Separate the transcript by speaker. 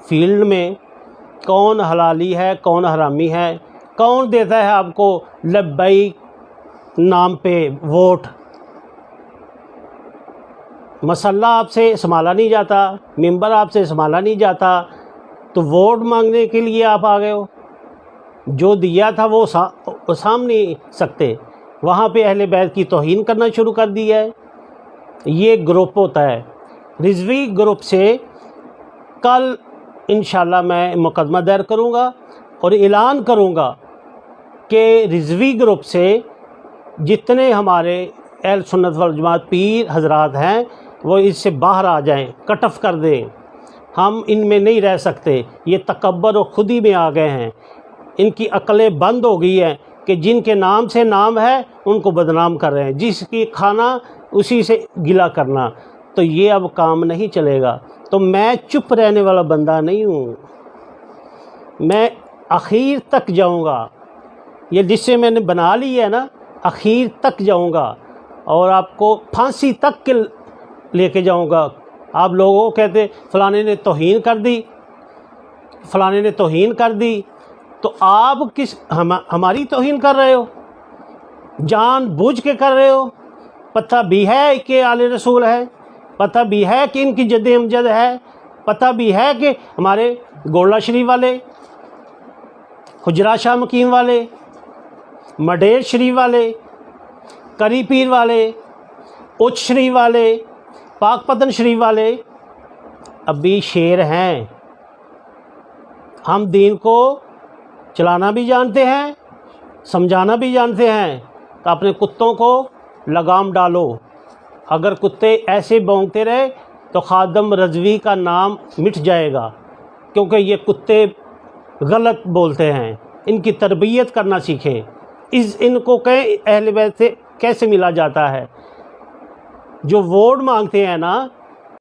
Speaker 1: Field میں کون حلالی ہے کون حرامی ہے، کون دیتا ہے آپ کو لبیک نام پہ ووٹ؟ مسلح آپ سے سنبھالا نہیں جاتا، ممبر آپ سے سنبھالا نہیں جاتا، تو ووٹ مانگنے کے لیے آپ آ گئے ہو؟ جو دیا تھا وہ سام نہیں سکتے، وہاں پہ اہل بیت کی توہین کرنا شروع کر دی ہے۔ یہ گروپ ہوتا ہے رضوی گروپ سے۔ کل انشاءاللہ میں مقدمہ دائر کروں گا اور اعلان کروں گا کہ رضوی گروپ سے جتنے ہمارے اہل سنت والجماعت پیر حضرات ہیں وہ اس سے باہر آ جائیں، کٹ آف کر دیں۔ ہم ان میں نہیں رہ سکتے، یہ تکبر اور خودی میں آ گئے ہیں، ان کی عقلیں بند ہو گئی ہیں کہ جن کے نام سے نام ہے ان کو بدنام کر رہے ہیں، جس کی کھانا اسی سے گلا کرنا، تو یہ اب کام نہیں چلے گا۔ تو میں چپ رہنے والا بندہ نہیں ہوں، میں اخیر تک جاؤں گا، یہ جس سے میں نے بنا لی ہے نا، اخیر تک جاؤں گا اور آپ کو پھانسی تک کے لے کے جاؤں گا۔ آپ لوگوں کو کہتے فلانے نے توہین کر دی، فلانے نے توہین کر دی، تو آپ کس ہماری توہین کر رہے ہو؟ جان بوجھ کے کر رہے ہو؟ پتہ بھی ہے کہ آل رسول ہے، پتہ بھی ہے کہ ان کی جد امجد ہے، پتہ بھی ہے کہ ہمارے گولڑا شریف والے، حجرہ شاہ مقیم والے، مڈیر شریف والے، کری پیر والے، اچ شریف والے، پاک پتن شریف والے ابھی شیر ہیں۔ ہم دین کو چلانا بھی جانتے ہیں، سمجھانا بھی جانتے ہیں کہ اپنے کتوں کو لگام ڈالو۔ اگر کتے ایسے بھونکتے رہے تو خادم رضوی کا نام مٹ جائے گا، کیونکہ یہ کتے غلط بولتے ہیں، ان کی تربیت کرنا سیکھیں۔ ان کو کہیں اہل بیت سے کیسے ملا جاتا ہے؟ جو ووٹ مانگتے ہیں نا